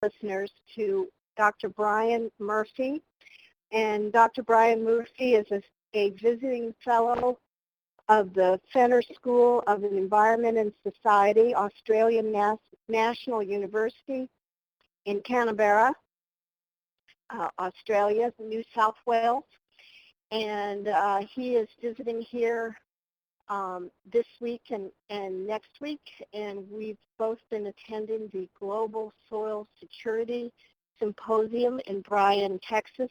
listeners to Dr. Brian Murphy. And Dr. Brian Murphy is a visiting fellow of the Fenner School of Environment and Society, Australian National University in Canberra, Australia, New South Wales. And he is visiting here this week and next week, and we've both been attending the Global Soil Security Symposium in Bryan, Texas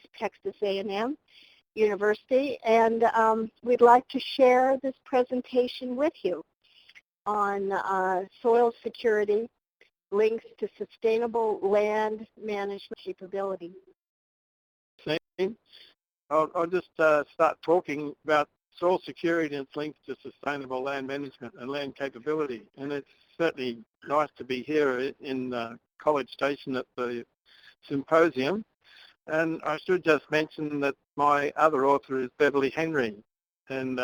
A&M University, and we'd like to share this presentation with you on soil security, links to sustainable land management capability. I'll just start talking about soil security and its links to sustainable land management and land capability. And it's certainly nice to be here in College Station at the symposium. And I should just mention that my other author is Beverly Henry, and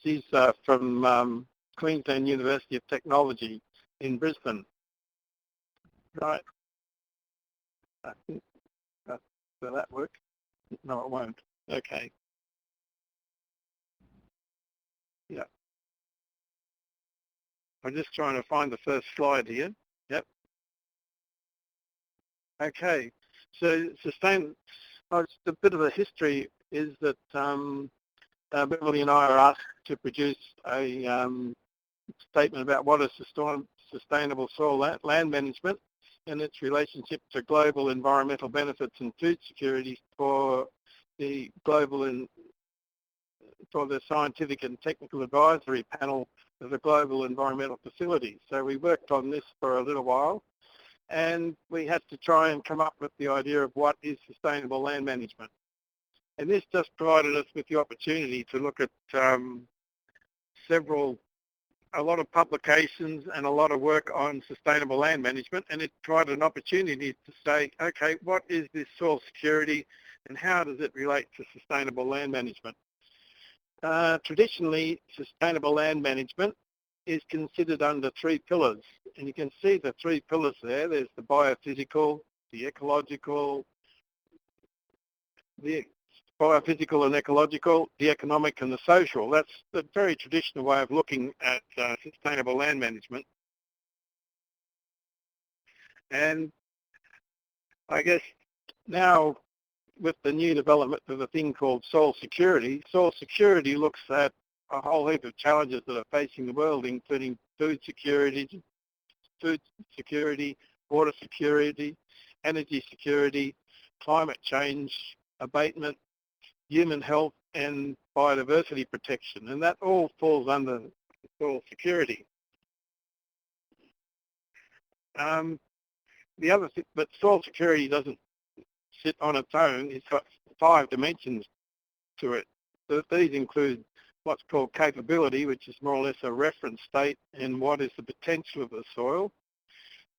she's from Queensland University of Technology in Brisbane. Right. I think will that work? No, it won't. Okay. Yeah. I'm just trying to find the first slide here. Yep. Okay. So just a bit of a history is that Beverly and I are asked to produce a statement about what is sustainable soil land management and its relationship to global environmental benefits and food security for the for the Scientific and Technical Advisory Panel of the Global Environmental Facility. So we worked on this for a little while, and we had to try and come up with the idea of what is sustainable land management. And this just provided us with the opportunity to look at a lot of publications and a lot of work on sustainable land management, and it provided an opportunity to say, okay, what is this soil security and how does it relate to sustainable land management? Traditionally, sustainable land management is considered under three pillars, and you can see the three pillars there. There's the biophysical, the ecological, the and ecological, the economic and the social. That's the very traditional way of looking at sustainable land management. And I guess now with the new development of a thing called soil security looks at a whole heap of challenges that are facing the world, including food security, water security, energy security, climate change, abatement, human health and biodiversity protection, and that all falls under soil security. The other thing, but soil security doesn't sit on its own. It's got 5 dimensions to it. So these include what's called capability, which is more or less a reference state, and what is the potential of the soil.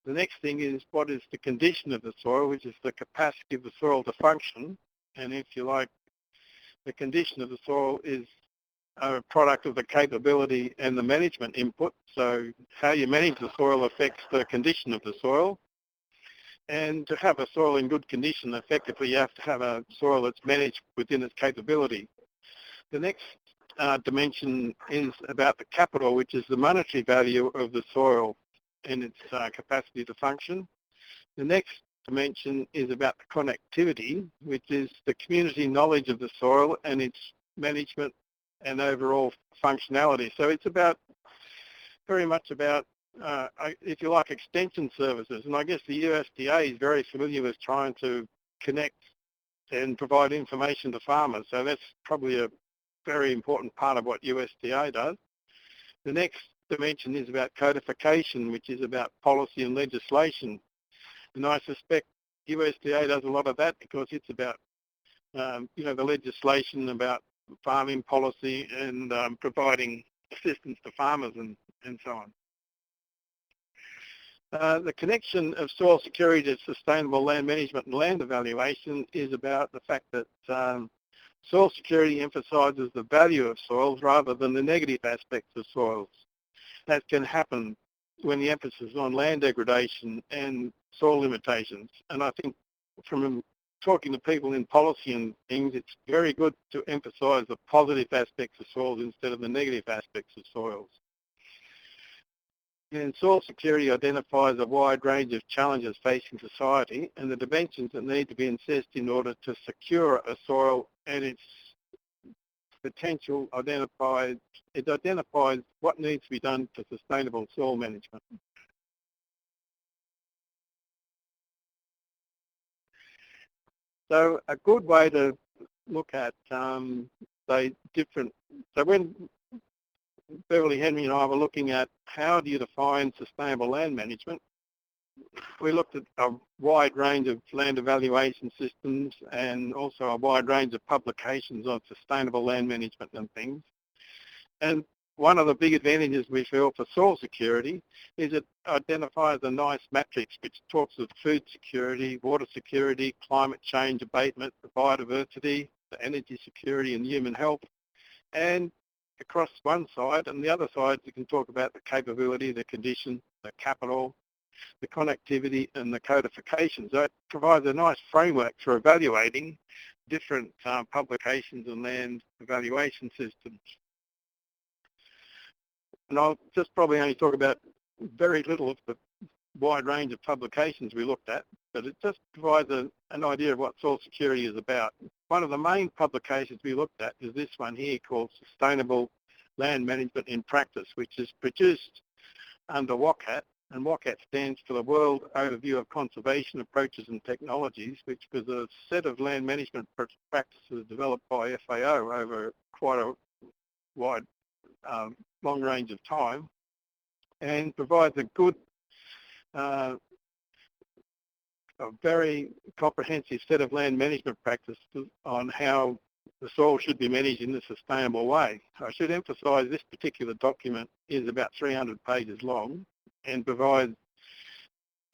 The next thing is what is the condition of the soil, which is the capacity of the soil to function. And if you like, the condition of the soil is a product of the capability and the management input. So how you manage the soil affects the condition of the soil. And to have a soil in good condition, effectively, you have to have a soil that's managed within its capability. The next dimension is about the capital, which is the monetary value of the soil and its capacity to function. The next dimension is about the connectivity, which is the community knowledge of the soil and its management and overall functionality. So it's very much about, if you like, extension services. And I guess the USDA is very familiar with trying to connect and provide information to farmers. So that's probably a very important part of what USDA does. The next dimension is about codification, which is about policy and legislation. And I suspect USDA does a lot of that because it's about, the legislation about farming policy and providing assistance to farmers and so on. The connection of soil security to sustainable land management and land evaluation is about the fact that soil security emphasises the value of soils rather than the negative aspects of soils. That can happen when the emphasis is on land degradation and soil limitations. And I think from talking to people in policy and things, it's very good to emphasise the positive aspects of soils instead of the negative aspects of soils. And soil security identifies a wide range of challenges facing society and the dimensions that need to be assessed in order to secure a soil and its potential identified. It identifies what needs to be done for sustainable soil management. So a good way to look at, say, different, so when Beverly, Henry and I were looking at how do you define sustainable land management, we looked at a wide range of land evaluation systems and also a wide range of publications on sustainable land management and things. And one of the big advantages we feel for soil security is it identifies a nice matrix which talks of food security, water security, climate change abatement, the biodiversity, the energy security and human health. And across one side and the other side you can talk about the capability, the condition, the capital, the connectivity and the codification. So it provides a nice framework for evaluating different publications and land evaluation systems. And I'll just probably only talk about very little of the wide range of publications we looked at, but it just provides an idea of what soil security is about. One of the main publications we looked at is this one here called Sustainable Land Management in Practice, which is produced under WOCAT, and WOCAT stands for the World Overview of Conservation Approaches and Technologies, which was a set of land management practices developed by FAO over quite a wide, long range of time, and provides a good, a very comprehensive set of land management practices on how the soil should be managed in a sustainable way. I should emphasise this particular document is about 300 pages long and provides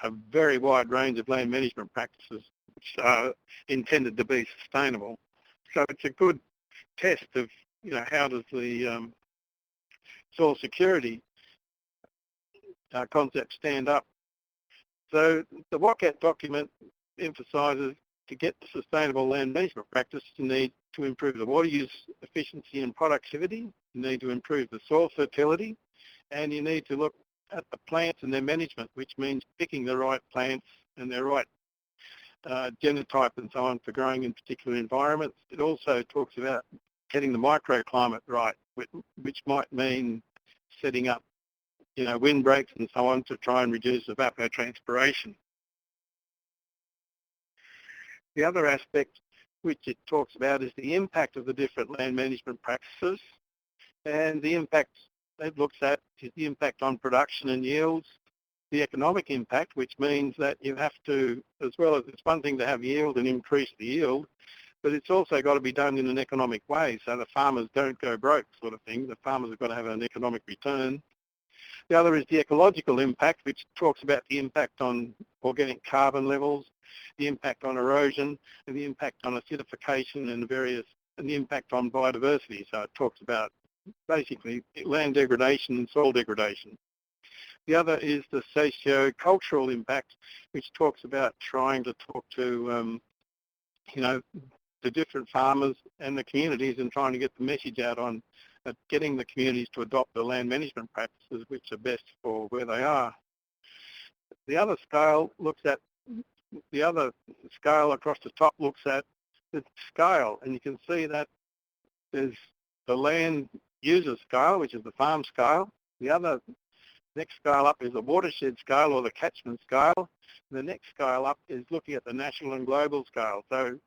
a very wide range of land management practices which are intended to be sustainable. So it's a good test of, how does the soil security concept stand up. So the WOCAT document emphasises to get the sustainable land management practice, you need to improve the water use efficiency and productivity, you need to improve the soil fertility, and you need to look at the plants and their management, which means picking the right plants and their right genotype and so on for growing in particular environments. It also talks about getting the microclimate right, which might mean setting up windbreaks and so on to try and reduce evapotranspiration. The other aspect which it talks about is the impact of the different land management practices, and the impact it looks at is the impact on production and yields, the economic impact, which means that you have to, as well as it's one thing to have yield and increase the yield, but it's also got to be done in an economic way so the farmers don't go broke sort of thing. The farmers have got to have an economic return. The other is the ecological impact, which talks about the impact on organic carbon levels, the impact on erosion, and the impact on acidification and the impact on biodiversity. So it talks about basically land degradation and soil degradation. The other is the socio-cultural impact, which talks about trying to talk to, the different farmers and the communities and trying to get the message out on getting the communities to adopt the land management practices which are best for where they are. The other scale across the top looks at the scale, and you can see that there's the land user scale, which is the farm scale. The other next scale up is the watershed scale or the catchment scale. The next scale up is looking at the national and global scale. So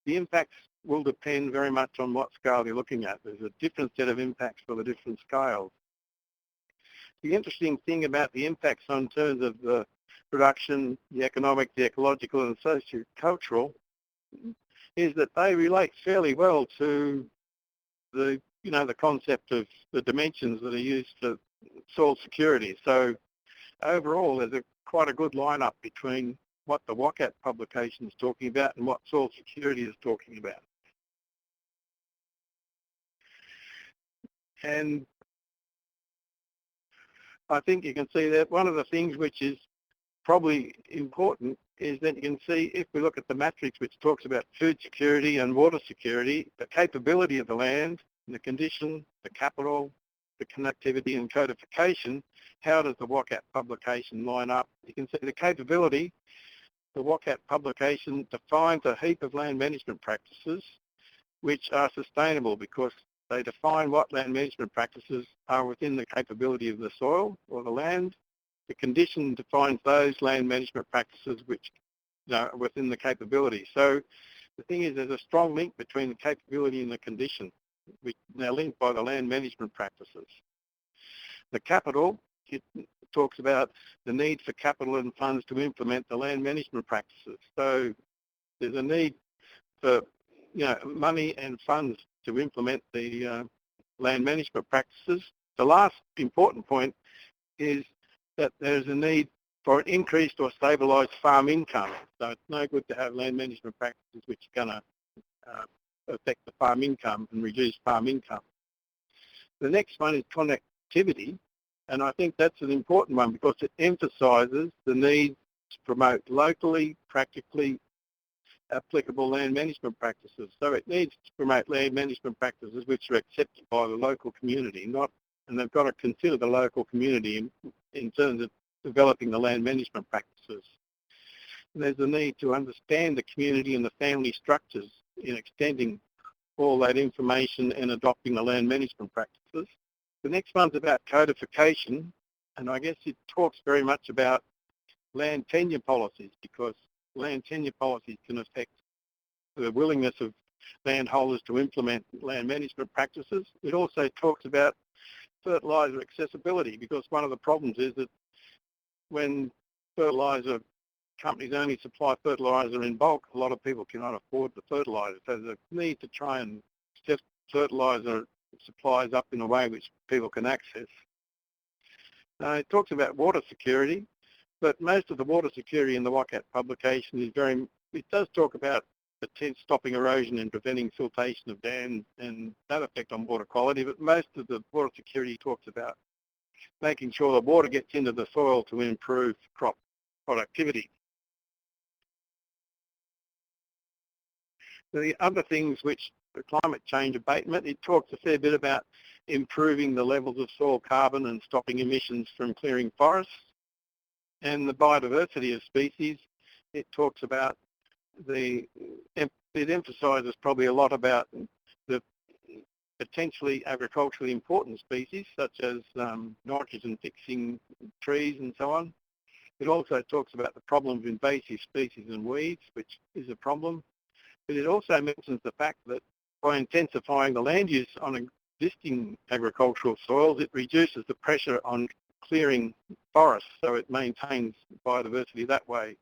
the impacts will depend very much on what scale you're looking at. There's a different set of impacts for the different scales. The interesting thing about the impacts on terms of the production, the economic, the ecological and socio-cultural is that they relate fairly well to the concept of the dimensions that are used for soil security. So overall, there's quite a good lineup between what the WOCAT publication is talking about and what soil security is talking about. And I think you can see that one of the things which is probably important is that you can see, if we look at the matrix which talks about food security and water security, the capability of the land, the condition, the capital, the connectivity and codification, how does the WOCAT publication line up? You can see the capability. The WOCAT publication defines a heap of land management practices which are sustainable because they define what land management practices are within the capability of the soil or the land. The condition defines those land management practices which are within the capability. So the thing is, there's a strong link between the capability and the condition, which are linked by the land management practices. The capital, it talks about the need for capital and funds to implement the land management practices. So there's a need for money and funds to implement the land management practices. The last important point is that there's a need for an increased or stabilised farm income. So it's no good to have land management practices which are going to affect the farm income and reduce farm income. The next one is connectivity, and I think that's an important one because it emphasises the need to promote locally, practically applicable land management practices. So it needs to promote land management practices which are accepted by the local community, and they've got to consider the local community in terms of developing the land management practices. And there's a need to understand the community and the family structures in extending all that information and adopting the land management practices. The next one's about codification, and I guess it talks very much about land tenure policies because land tenure policies can affect the willingness of landholders to implement land management practices. It also talks about fertiliser accessibility because one of the problems is that when fertiliser companies only supply fertiliser in bulk, a lot of people cannot afford the fertiliser. So there's a need to try and step fertiliser supplies up in a way which people can access. It talks about water security, but most of the water security in the WOCAT publication it does talk about stopping erosion and preventing siltation of dams and that effect on water quality, but most of the water security talks about making sure the water gets into the soil to improve crop productivity. The other things which the climate change abatement, it talks a fair bit about improving the levels of soil carbon and stopping emissions from clearing forests. And the biodiversity of species, it talks about it emphasises probably a lot about the potentially agriculturally important species such as nitrogen fixing trees and so on. It also talks about the problem of invasive species and weeds, which is a problem. But it also mentions the fact that by intensifying the land use on existing agricultural soils, it reduces the pressure on clearing forests, so it maintains biodiversity that way.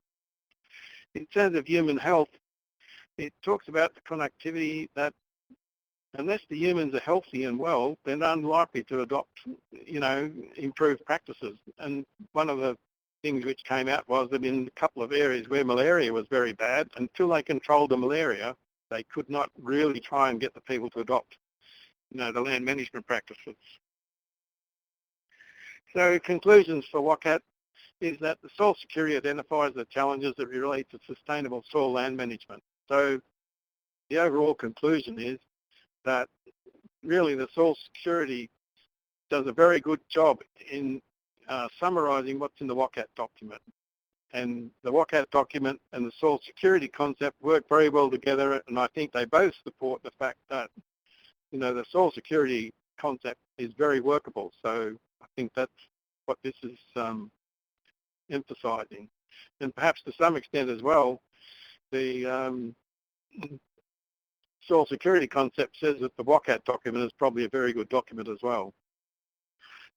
In terms of human health, it talks about the connectivity that unless the humans are healthy and well, they're unlikely to adopt, improved practices. And one of the things which came out was that in a couple of areas where malaria was very bad, until they controlled the malaria, they could not really try and get the people to adopt, the land management practices. So conclusions for WOCAT is that the soil security identifies the challenges that relate to sustainable soil land management. So the overall conclusion is that really the soil security does a very good job in summarising what's in the WOCAT document. And the WOCAT document and the soil security concept work very well together, and I think they both support the fact that, the soil security concept is very workable. So I think that's what this is emphasising. And perhaps to some extent as well, the soil security concept says that the WOCAT document is probably a very good document as well.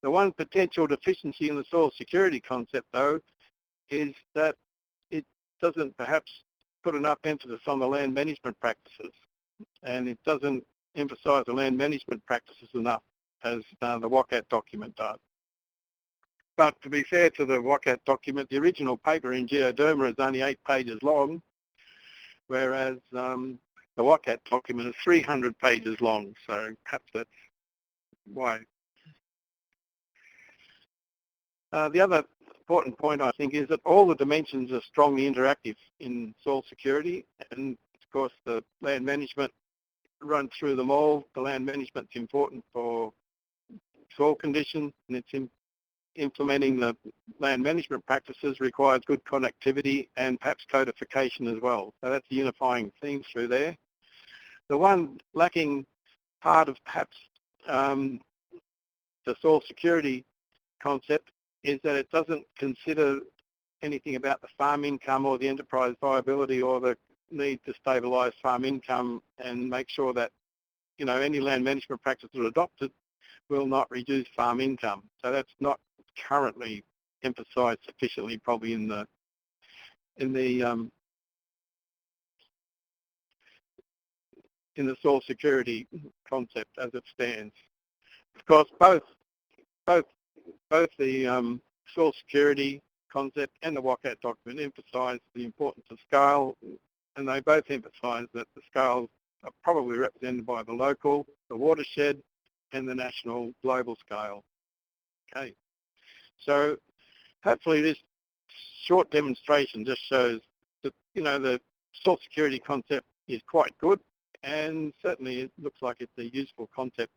The one potential deficiency in the soil security concept, though, is that it doesn't perhaps put enough emphasis on the land management practices, and it doesn't emphasise the land management practices enough as the WOCAT document does. But to be fair to the WOCAT document, the original paper in Geoderma is only 8 pages long, whereas the WOCAT document is 300 pages long, so perhaps that's why. The other important point, I think, is that all the dimensions are strongly interactive in soil security, and of course the land management run through them all. The land management is important for soil conditions, and it's implementing the land management practices requires good connectivity and perhaps codification as well. So that's the unifying theme through there. The one lacking part of perhaps the soil security concept is that it doesn't consider anything about the farm income or the enterprise viability or the need to stabilise farm income and make sure that, you know, any land management practices adopted will not reduce farm income. So that's not currently emphasised sufficiently, probably in the soil security concept as it stands. Of course, both the soil security concept and the WOCAT document emphasise the importance of scale, and they both emphasise that the scales are probably represented by the local, the watershed, and the national global scale. Okay, so hopefully this short demonstration just shows that, you know, the soil security concept is quite good, and certainly it looks like it's a useful concept